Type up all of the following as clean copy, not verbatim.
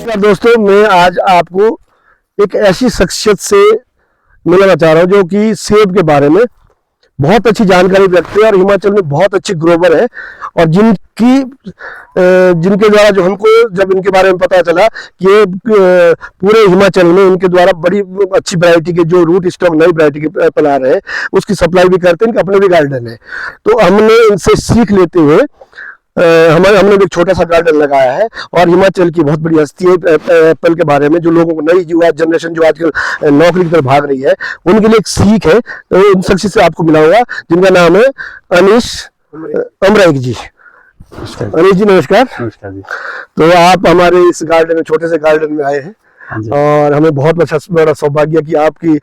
नमस्कार दोस्तों, मैं आज आपको एक ऐसी शख्सियत से मिलाना चाह रहा हूँ जो कि सेब के बारे में बहुत अच्छी जानकारी रखते हैं और हिमाचल में बहुत अच्छी ग्रोवर है। और जिनके द्वारा जो हमको जब इनके बारे में पता चला कि ये पूरे हिमाचल में इनके द्वारा बड़ी अच्छी वैरायटी के जो रूट स्टॉक नई वैरायटी के एप्पल आ रहे हैं उसकी सप्लाई भी करते हैं। इनके अपने भी गार्डन है, तो हमने इनसे सीख लेते हुए हमने एक छोटा सा गार्डन लगाया है। और हिमाचल की बहुत बड़ी हस्ती है एप्पल के बारे में, जो लोगों को नई युवा जनरेशन जो आजकल नौकरी की तरफ भाग रही है उनके लिए एक सीख है। तो इन शख्सियत से आपको मिलाऊंगा जिनका नाम है अनीश अमराइक जी। अनीश जी नमस्कार। नमस्कार जी। तो आप हमारे इस गार्डन में, छोटे से गार्डन में आए हैं और हमें बहुत बड़ा सौभाग्य कि आपकी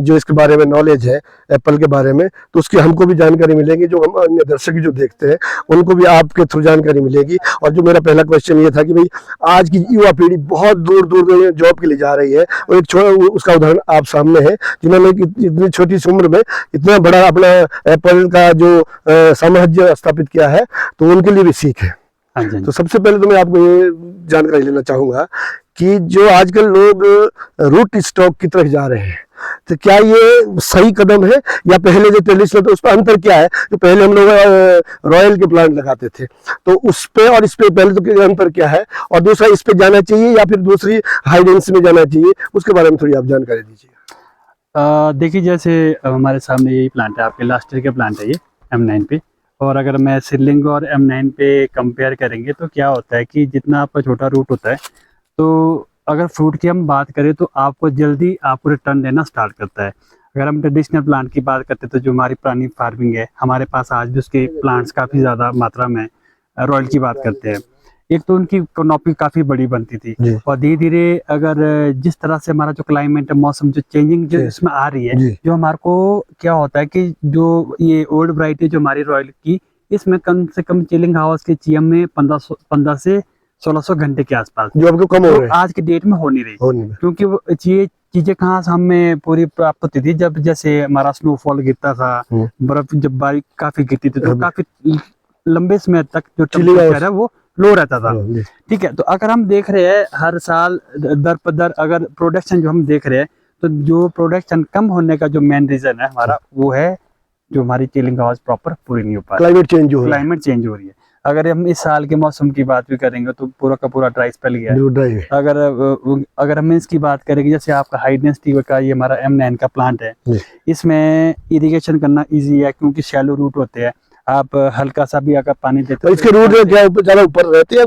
जो इसके बारे में नॉलेज है एप्पल के बारे में, तो उसकी हमको भी जानकारी मिलेगी। जो हम अन्य दर्शक जो देखते हैं उनको भी आपके थ्रू जानकारी मिलेगी। और जो मेरा पहला क्वेश्चन ये था कि भाई आज की युवा पीढ़ी बहुत दूर दूर जॉब के लिए जा रही है और उसका उदाहरण आप सामने है, जिन्होंने इतनी छोटी सी उम्र में इतना बड़ा अपना एप्पल का जो साम्राज्य स्थापित किया है, तो उनके लिए भी सीख है। तो सबसे पहले तो मैं आपको ये जानकारी लेना चाहूंगा कि जो आजकल लोग रूट स्टॉक की तरफ जा रहे हैं, तो क्या ये सही कदम है या पहले जो ट्रेडिशनल था उस पर अंतर क्या है? जो पहले हम लोग रॉयल के प्लांट लगाते थे, तो उस पे और इस पे पहले तो अंतर क्या है? और दूसरा, इस पे जाना चाहिए या फिर दूसरी हाई डेंसिटी में जाना चाहिए, उसके बारे में थोड़ी आप जानकारी दीजिए। देखिए, जैसे हमारे सामने यही प्लांट है, आपके लास्ट ईयर के प्लांट है ये M9 पे। और अगर मैं सीडलिंग और M9 पे कंपेयर करेंगे तो क्या होता है कि जितना आपका छोटा रूट होता है, तो अगर फ्रूट की हम बात करें तो आपको जल्दी आपको रिटर्न देना स्टार्ट करता है। अगर हम ट्रेडिशनल प्लांट की बात करते हैं तो जो हमारी पुरानी फार्मिंग है, हमारे पास आज भी उसके प्लांट्स काफ़ी ज़्यादा मात्रा में। रॉयल की बात करते हैं, एक तो उनकी कनॉपी काफ़ी बड़ी बनती थी और धीरे धीरे अगर जिस तरह से हमारा जो क्लाइमेट है, मौसम जो चेंजिंग जो इसमें आ रही है, जो हमारे को क्या होता है कि जो ये ओल्ड वैरायटी जो हमारी रॉयल की, इसमें कम से कम चिलिंग हाउस के GM में 1500 से 1600 घंटे के आसपास, जो आपको कम हो रहा है, आज के डेट में हो नहीं रही। क्योंकि ये चीजें कहाँ से हमें पूरी प्राप्त होती थी, जब जैसे हमारा स्नोफॉल गिरता था, बर्फ जब बारिश काफी गिरती थी, तो काफी लंबे समय तक जो टेम्परेचर है वो लो रहता था। ठीक है, तो अगर हम देख रहे हैं हर साल दर पर दर अगर प्रोडक्शन जो हम देख रहे हैं, तो जो प्रोडक्शन कम होने का जो मेन रीजन है हमारा, वो है जो हमारी चिलिंग हाउस प्रॉपर पूरी नहीं हो पा रही, क्लाइमेट चेंज हो रही है। अगर हम इस साल के मौसम की बात भी करेंगे तो पूरा का पूरा ड्राई स्पेल गया है। अगर हम इसकी बात करेंगे, जैसे आपका हाई डेंसिटी का ये हमारा M9 का प्लांट है, इसमें इरिगेशन करना इजी है क्योंकि शैलो रूट होते हैं। आप हल्का सा भी अगर पानी देते हैं, इसके रूट ज्यादा ऊपर रहते हैं,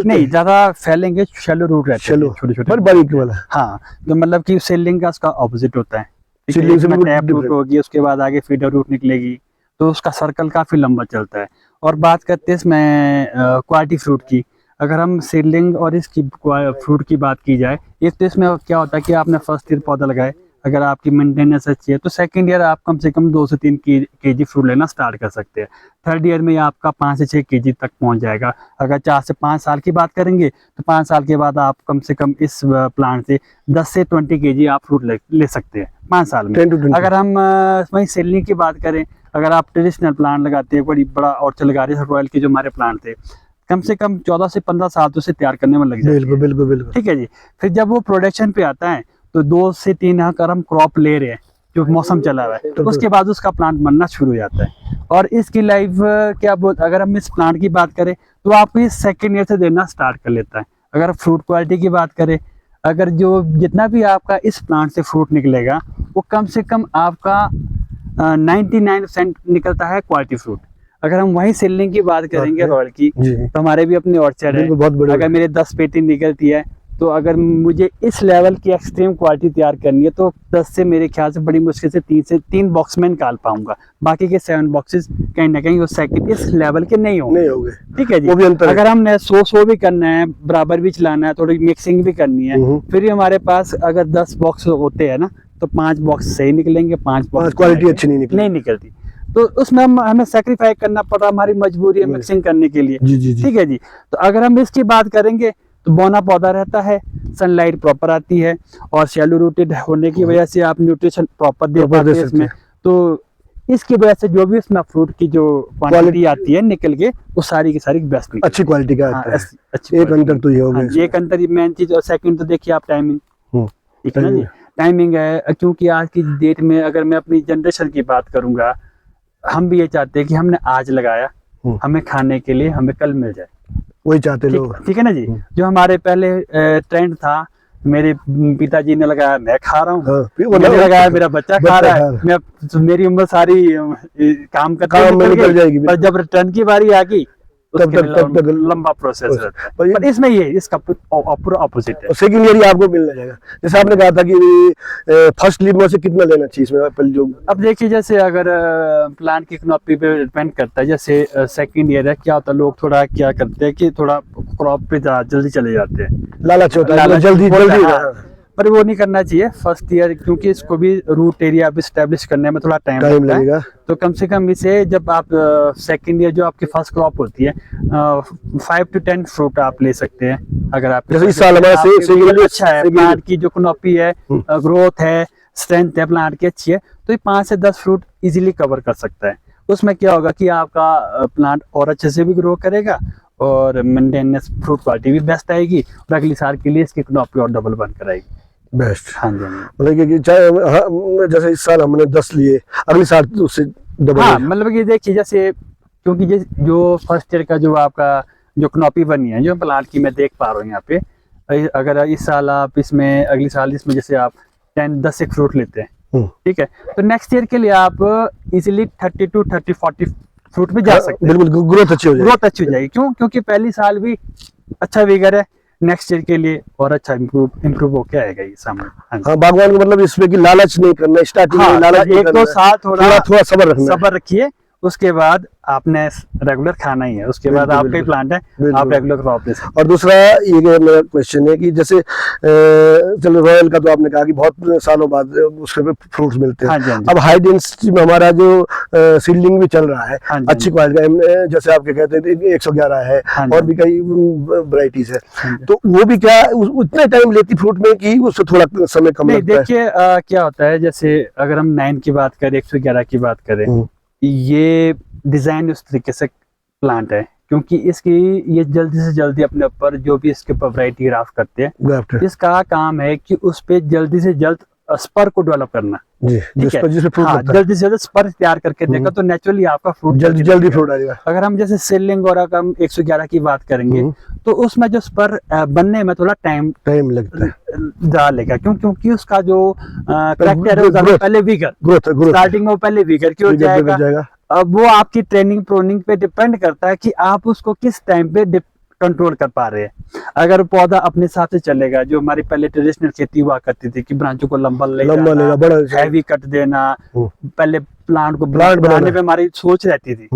नहीं ज्यादा फैलेंगे, शैलो रूट रहते हैं, छोटे छोटे बारीक वाला। हाँ, तो मतलब कि सीडलिंग का उसका ऑपोजिट होता है। टैप रूट होगी, उसके बाद आगे फीडर रूट निकलेगी, तो उसका सर्कल काफी लंबा चलता है। और बात करते हैं इसमें क्वालिटी फ्रूट की, अगर हम सीडलिंग और इसकी फ्रूट की बात की जाए, एक तो इसमें क्या होता है कि आपने फर्स्ट ईयर पौधा लगाए, अगर आपकी मेंटेनेंस अच्छी है तो सेकंड ईयर आप कम से कम 2 से 3 केजी फ्रूट लेना स्टार्ट कर सकते हैं। थर्ड ईयर में आपका 5 से 6 केजी तक पहुंच जाएगा। अगर 4 से 5 साल की बात करेंगे तो 5 साल के बाद आप कम से कम इस प्लांट से 10 से 20 केजी आप फ्रूट ले सकते हैं 5 साल में। अगर हम वहीं सीडलिंग की बात करें, अगर आप ट्रेडिशनल प्लांट लगाते हैं, बड़ा ऑर्चर्ड लगा रहे हैं, रॉयल के जो हमारे प्लांट थे, कम से कम 14 से 15 साल तो उसे तैयार करने में लग जाएगा। बिल्कुल। ठीक है जी। फिर जब वो प्रोडक्शन पे आता है तो 2 से 3 अगर हम क्रॉप ले रहे हैं, जो मौसम चला हुआ है, तो उसके बाद उसका प्लांट बनना शुरू हो जाता है। और इसकी लाइफ अगर हम इस प्लांट की बात करें तो आपको इस सेकेंड ईयर से देना स्टार्ट कर लेता है। अगर फ्रूट क्वालिटी की बात करें, अगर जो जितना भी आपका इस प्लांट से फ्रूट निकलेगा वो कम से कम आपका 99% निकलता है क्वालिटी फ्रूट। अगर हम वही सीडलिंग की बात करेंगे रॉयल की, तो हमारे भी अपने ऑर्चर्ड है। अगर मेरे 10 पेटी निकलती है, तो अगर मुझे इस लेवल की एक्सट्रीम क्वालिटी तैयार करनी है तो 10 से मेरे ख्याल से बड़ी मुश्किल से 3 बॉक्स में निकाल पाऊंगा। बाकी के 7 बॉक्सेस कहीं ना कहीं वो सेकंड इस लेवल के नहीं होंगे। ठीक है जी। अगर हमने 100 भी करना है, बराबर भी चलाना है, थोड़ी मिक्सिंग भी करनी है, फिर भी हमारे पास अगर 10 बॉक्स होते हैं ना, तो 5 बॉक्स सही निकलेंगे, 5 बॉक्स क्वालिटी अच्छी नहीं निकलती। तो उसमें हमें सैक्रिफाइस करना पड़ा, हमारी मजबूरी है मिक्सिंग करने के लिए। ठीक है जी। तो अगर हम इसकी बात करेंगे तो बौना पौधा रहता है, सनलाइट प्रॉपर आती है और शैलो रूटेड होने की वजह से आप न्यूट्रिशन प्रॉपर दे पाते हैं इसमें। तो इसकी वजह से जो भी उसमें फ्रूट की जो क्वांटिटी आती है निकल के वो सारी की सारी बेस्ट अच्छी क्वालिटी का आता है। अच्छी एक अंतर तो ये हो गया, एक अंतर मेन चीज। और सेकंड तो देखिए आप टाइमिंग, ठीक है ना जी, टाइमिंग है, क्योंकि आज की डेट में अगर मैं अपनी जनरेशन की बात करूंगा, हम भी ये चाहते हैं कि हमने आज लगाया, हमें खाने के लिए हमें कल मिल जाए, वही चाहते लोग, ठीक है ना जी। जो हमारे पहले ट्रेंड था, मेरे पिताजी ने लगाया मैं खा रहा हूँ, मैंने लगाया मेरा बच्चा खा रहा है, मैं मेरी उम्र सारी काम करते निकल जाएगी, पर जब रिटर्न की बारी आ गई तब तक लंबा प्रोसेस रहता है। पर इसमें ये इसका पूरा ऑपोजिट है। सेकंड ईयर आपको मिलना जाएगा। जैसे आपने कहा था कि फर्स्ट लीफ में से कितना लेना चाहिए इसमें एप्पल जो, अब देखिए जैसे अगर प्लांट की कनॉपी पे डिपेंड करता है। जैसे सेकंड ईयर है, क्या होता है लोग थोड़ा क्या करते हैं कि थोड़ा क्रॉप पे जल्दी चले जाते हैं, लालच होता है जल्दी। पर वो नहीं करना चाहिए फर्स्ट ईयर, क्योंकि इसको भी रूट एरिया भी स्टैब्लिश करने में थोड़ा टाइम लगेगा। तो कम से कम इसे जब आप सेकंड ईयर जो आपकी फर्स्ट क्रॉप होती है 5 to 10 फ्रूट आप ले सकते हैं। अगर आप जैसे इस साल हमारा अच्छा है, प्लांट की जो कनॉपी है, ग्रोथ है, स्ट्रेंथ है प्लांट की अच्छी है, तो ये 5 से 10 फ्रूट इजीली कवर कर सकता है। उसमें क्या होगा कि आपका प्लांट और अच्छे से भी ग्रो करेगा और मेंटेनेंस फ्रूट क्वालिटी भी बेस्ट आएगी, और अगली साल के लिए इसकी कनॉपी और डबल बन कर आएगी बेस्ट। हाँ जी, मतलब कि चाहे जैसे इस साल हमने 10 लिए, अगली साल उससे डबल। हाँ, मतलब कि देखिए जैसे, क्योंकि जो फर्स्ट ईयर का जो आपका जो कनॉपी बनी है जो प्लांट की मैं देख पा रहा हूँ यहाँ पे, अगर इस साल आप इसमें अगली साल इसमें जैसे आप 10 एक फ्रूट लेते हैं, ठीक है, तो नेक्स्ट ईयर के लिए आप इजिली 30 to 40 फ्रूट में जा सकते हैं। बिल्कुल ग्रोथ अच्छी हो जाएगी। क्यों? क्योंकि पहली साल भी अच्छा विगर है, नेक्स्ट ईयर के लिए और अच्छा इम्प्रूव होके आएगा ये सामने। हाँ, बागवान को मतलब इसमें कि लालच नहीं करना, स्टार्टिंग में लालच नहीं करना, 1-2 साल थोड़ा सब्र रखिए, उसके बाद आपने रेगुलर खाना ही है, उसके बाद आपका ही प्लांट है, आप रेगुलर क्रॉप ले सकते। और दूसरा ये मेरा क्वेश्चन है कि जैसे चलो रॉयल का तो आपने कहा कि बहुत सालों बाद उसके फ्रूट्स मिलते हैं। हाँ जी, हाँ जी। अब हाई डेंसिटी में हमारा जो सीडलिंग भी चल रहा है, हाँ जी, अच्छी क्वालिटी का, जैसे आपके कहते हैं 111 है, हाँ जी, और भी कई वैरायटीज है, हाँ, तो वो भी क्या उतना टाइम लेती फ्रूट में कि उससे थोड़ा समय कम लगता है? देखिए क्या होता है, जैसे अगर हम 9 की बात करें, 111 की बात करें, ये डिजाइन उस तरीके से प्लांट है, क्योंकि इसकी ये जल्दी से जल्दी अपने ऊपर जो भी इसके ऊपर वैरायटी ग्राफ्ट करते हैं, इसका काम है कि उस पे जल्दी से जल्द स्पर को डेवलप करना। जी, हाँ, जल्दी से जल्दी स्पर तैयार करके देगा तो नेचुरली आपका फ्रूट जल्दी फ्रूट आएगा। अगर हम जैसे सेलिंग और अगर हम 111 की बात करेंगे तो उसमें जो स्पर बनने में थोड़ा टाइम लगता है, डालेगा। क्योंकि उसका जो कैरेक्टर है पहले वीगर, स्टार्टिंग में पहले वीगर क्यों जाएगा। अब वो आपकी ट्रेनिंग प्रोनिंग पे डिपेंड करता है कि आप उसको किस टाइम पे कंट्रोल कर पा रहे हैं। अगर पौधा अपने साथ से चलेगा, जो हमारी पहले ट्रेडिशनल खेती हुआ करती थी कि ब्रांचों को लंबा लेगा, बड़ा हैवी कट देना, पहले प्लांट को बनाने पे हमारी सोच रहती थी।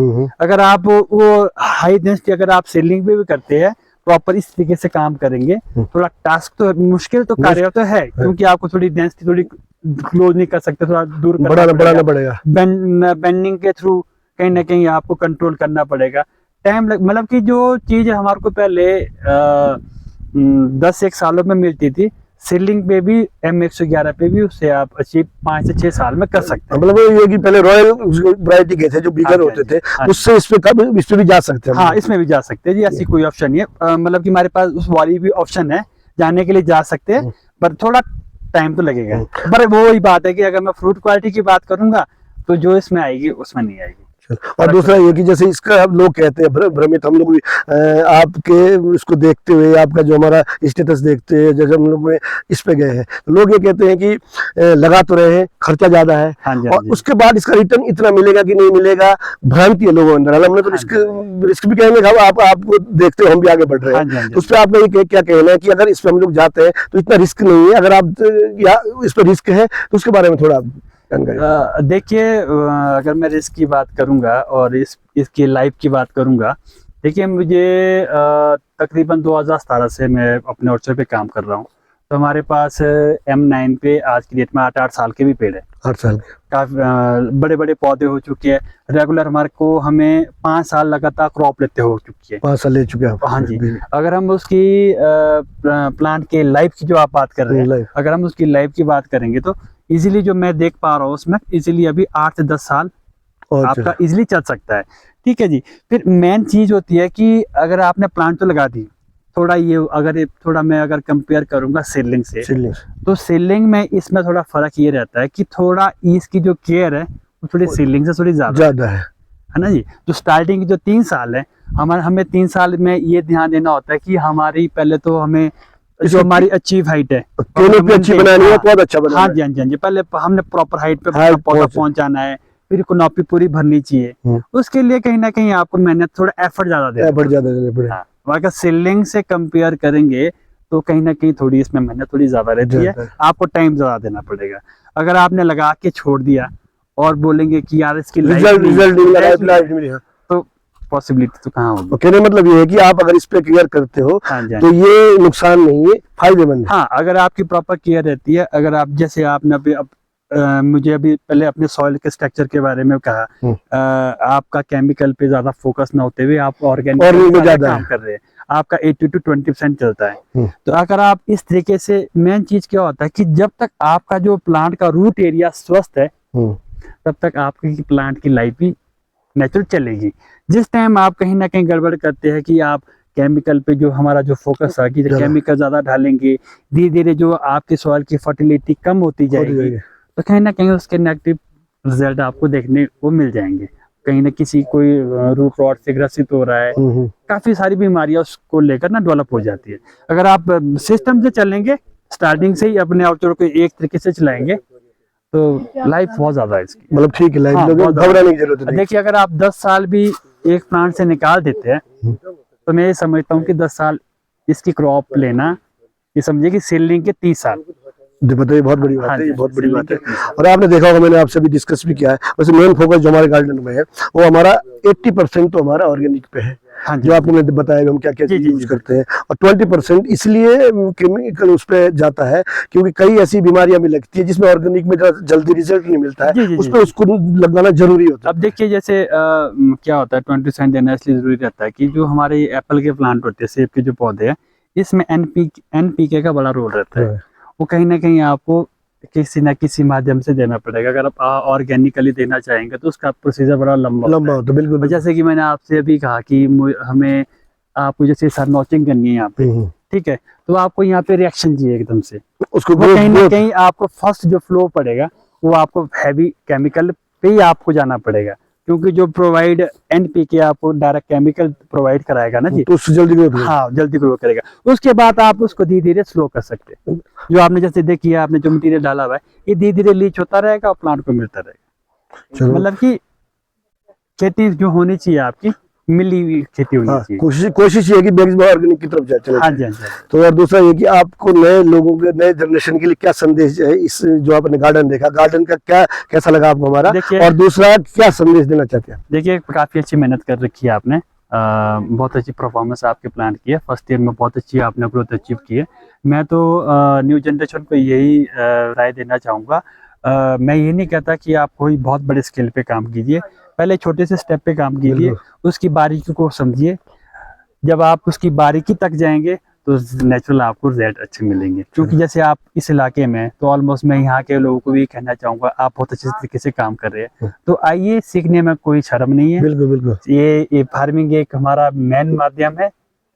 अगर आप वो हाई डेंसिटी अगर आप सेलिंग भी करते हैं, प्रॉपर इस तरीके से काम करेंगे, थोड़ा टास्क तो मुश्किल तो कार्य तो है, क्योंकि आपको थोड़ी डेंसिटी थोड़ी क्लोज नहीं कर सकते, थोड़ा दूर बढ़ाना पड़ेगा, बेंडिंग के थ्रू कहीं ना कहीं आपको कंट्रोल करना पड़ेगा। टाइम मतलब कि जो चीज हमारे को पहले 10-1 सालों में मिलती थी, सीलिंग पे भी M111 पे भी उससे आप अचीव 5 से 6 साल में कर सकते हैं। मतलब ये कि पहले रॉयल वैरायटी के थे जो बिगर होते थे, उससे इस पे भी जा सकते हैं। हाँ, इसमें भी जा सकते हैं जी, ऐसी कोई ऑप्शन नहीं है। मतलब कि हमारे पास उस वाली भी ऑप्शन है, जाने के लिए जा सकते हैं, पर थोड़ा टाइम तो लगेगा। पर वो ही बात है कि अगर मैं फ्रूट क्वालिटी की बात करूंगा तो जो इसमें आएगी उसमें नहीं आएगी। और दूसरा ये कि जैसे इसका हम लोग कहते हैं भ्रमित, हम लोग भी आपके इसको देखते हुए, आपका जो हमारा स्टेटस देखते हैं, जैसे हम लोग इस पे गए हैं, तो लोग ये कहते हैं कि लगा तो रहे हैं, खर्चा ज्यादा है, और उसके बाद इसका रिटर्न इतना मिलेगा कि नहीं मिलेगा, भ्रांति है लोगों अंदर। हमने तो रिस्क भी कहेंगे, आपको देखते हो हम भी आगे बढ़ रहे हैं, तो उस पर आपका ये क्या कहना है कि अगर इस पर हम लोग जाते हैं तो इतना रिस्क नहीं है? अगर आप इस पर रिस्क है तो उसके बारे में थोड़ा देखिए, अगर मैं रिस्क की बात करूंगा और इसकी लाइफ की बात करूंगा, देखिए मुझे तकरीबन 2017 से मैं अपने ऑर्चर्ड पे काम कर रहा हूँ। तो हमारे पास M9 पे आज की डेट में 8 साल के भी पेड़ है, 8 साल के काफी बड़े बड़े पौधे हो चुके हैं। रेगुलर हमें 5 साल लगातार क्रॉप लेते हो चुकी है, 5 साल ले चुके हैं। हाँ जी। अगर हम उसकी प्लांट के लाइफ की जो आप बात कर रहे हैं, अगर हम उसकी लाइफ की बात करेंगे तो इजीली जो मैं देख पा रहा हूँ उसमें इजीली अभी 8 से 10 साल आपका इजिली चल सकता है। ठीक है जी। फिर मेन चीज होती है कि अगर आपने प्लांट तो लगा दी, थोड़ा ये अगर मैं कंपेयर करूंगा सीडलिंग से, तो सीडलिंग में इसमें थोड़ा फर्क ये रहता है कि थोड़ा इसकी जो केयर है वो थोड़ी सीडलिंग से थोड़ी ज्यादा है ना जी। जो स्टार्टिंग की जो 3 साल है, हमें 3 साल में ये ध्यान देना होता है कि हमारी पहले तो हमें जो हमारी अचीव हाइट है अच्छी बनानी है, बहुत अच्छा बनाना है। हाँ जी, हाँ जी, पहले हमने प्रॉपर हाइट पे पौधा पहुंचाना है, फिर कनोपी पूरी भरनी चाहिए। उसके लिए कहीं ना कहीं आपको मेहनत, थोड़ा एफर्ट ज्यादा देना पड़ेगा। अगर सीडलिंग से कंपेयर करेंगे तो कहीं ना कहीं थोड़ी इसमें मेहनत थोड़ी ज्यादा रहती है, आपको टाइम ज्यादा देना पड़ेगा। अगर आपने लगा के छोड़ दिया और बोलेंगे कि यार इसकी रिजल्ट तो पॉसिबिलिटी तो कहाँ होगी। कहने मतलब ये है कि आप अगर इस पे केयर करते हो तो ये नुकसान नहीं है, फायदेमंद है। हाँ, अगर आपकी प्रॉपर केयर रहती है, अगर आप जैसे आपने अभी मुझे अभी पहले अपने सॉइल के स्ट्रक्चर के बारे में कहा, आपका केमिकल पे ज्यादा फोकस ना होते हुए आप ऑर्गेनिक में ज्यादा काम कर रहे हैं, आपका 80 to 20% चलता है। तो अगर आप इस तरीके से, मेन चीज क्या होता है कि जब तक आपका जो प्लांट का रूट एरिया स्वस्थ है तब तक आपकी प्लांट की लाइफ भी नेचुरल चलेगी। जिस टाइम आप कहीं ना कहीं गड़बड़ करते हैं कि आप केमिकल पे जो हमारा जो फोकस है कि केमिकल ज्यादा डालेंगे, धीरे धीरे जो आपकी सॉइल की फर्टिलिटी कम होती जाएगी, तो कहीं ना कहीं उसके नेगेटिव रिजल्ट आपको देखने को मिल जाएंगे। कहीं ना किसी कोई रूट रॉट से ग्रसित हो रहा है, काफी सारी बीमारियां उसको लेकर ना डेवलप हो जाती है। अगर आप सिस्टम से चलेंगे, स्टार्टिंग से ही अपने ऑर्चर्ड को एक तरीके से चलाएंगे तो लाइफ बहुत ज्यादा है इसकी, मतलब ठीक है, लाइफ घबराने की जरूरत नहीं। देखिए, अगर आप 10 साल भी एक प्लांट से निकाल देते हैं तो मैं ये समझता हूँ कि 10 साल इसकी क्रॉप लेना, ये समझिए कि सीडलिंग के 30 साल। बताइए, बहुत बड़ी बात है, ये बहुत बड़ी बात है। और आपने देखा होगा, मैंने आपसे भी डिस्कस भी किया है, वैसे मेन फोकस जो हमारे गार्डन में है वो हमारा 80% तो हमारा ऑर्गेनिक पे है। जो आपने बताया हम क्या क्या चीज यूज करते हैं, और 20% इसलिए केमिकल उस पे जाता है क्योंकि कई ऐसी बीमारियां भी लगती है जिसमें ऑर्गेनिक में जल्दी रिजल्ट नहीं मिलता है, उस पर उसको लगाना जरूरी होता है। अब देखिए, जैसे क्या होता है, 20% देना इसलिए जरूरी रहता है कि जो हमारे एप्पल के प्लांट होते हैं, सेब के जो पौधे हैं, इसमें एनपीके का बड़ा रोल रहता है। वो कहीं ना कहीं आपको किसी न किसी माध्यम से देना पड़ेगा। अगर आप ऑर्गेनिकली देना चाहेंगे तो उसका प्रोसीजर बड़ा लंबा होता है। बिल्कुल, जैसे कि मैंने आपसे अभी कहा कि हमें आपको जैसे सर नॉचिंग करनी है यहाँ पे, ठीक है, तो आपको यहाँ पे रिएक्शन चाहिए एकदम से, उसको कहीं ना कहीं आपको फर्स्ट जो फ्लो पड़ेगा वो आपको हैवी केमिकल पे ही आपको जाना पड़ेगा, क्योंकि जो प्रोवाइड एनपीके आपको डायरेक्ट केमिकल प्रोवाइड कराएगा ना जी, तो उससे जल्दी ग्रो, हाँ जल्दी ग्रो करेगा। उसके बाद आप उसको धीरे धीरे स्लो कर सकते हैं। जो आपने जैसे देखिए, आपने जो मटीरियल डाला हुआ है ये धीरे धीरे लीच होता रहेगा और प्लांट को मिलता रहेगा। मतलब कि खेती जो होनी चाहिए आपकी मिली हुई खेती होनी चाहिए। कोशिश ये है कि बेग्स ऑर्गेनिक की तरफ चले। हाँ जी, हाँ जी। तो और दूसरा ये कि आपको नए लोगों के, नए जनरेशन के लिए क्या संदेश है, इस जो आपने गार्डन देखा, गार्डन का क्या कैसा लगा आपको हमारा, और दूसरा क्या संदेश देना चाहते हैं? देखिए, काफी अच्छी मेहनत कर रखी है आपने, बहुत अच्छी परफॉर्मेंस आपके प्लांट की है, फर्स्ट ईयर में बहुत अच्छी आपने ग्रोथ अचीव की है। मैं तो न्यू जनरेशन को यही राय देना चाहूँगा, मैं ये नहीं कहता कि आप कोई बहुत बड़े स्केल पे काम कीजिए, पहले छोटे से स्टेप पे काम कीजिए, उसकी बारीकी को समझिए। जब आप उसकी बारीकी तक जाएंगे तो नेचुरल आपको रिजल्ट अच्छे मिलेंगे। क्योंकि जैसे आप इस इलाके में, तो ऑलमोस्ट मैं यहाँ के लोगों को भी कहना चाहूँगा, आप बहुत अच्छे तरीके से काम कर रहे हैं, तो आइए, सीखने में कोई शर्म नहीं है। बिल्कुल बिल्कुल, ये फार्मिंग एक हमारा मेन माध्यम है,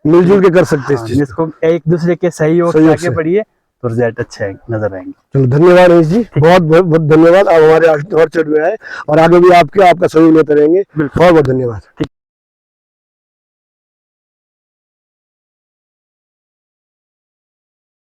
मिलजुल के कर सकते हैं जिसको एक दूसरे के सहयोग से आगे बढ़िए तो रिजल्ट अच्छे नजर आएंगे। चलो, धन्यवाद रमेश जी, बहुत बहुत धन्यवाद। आप हमारे ऑर्चर्ड में आए और आगे भी आपका सहयोग लेते रहेंगे। बहुत बहुत धन्यवाद।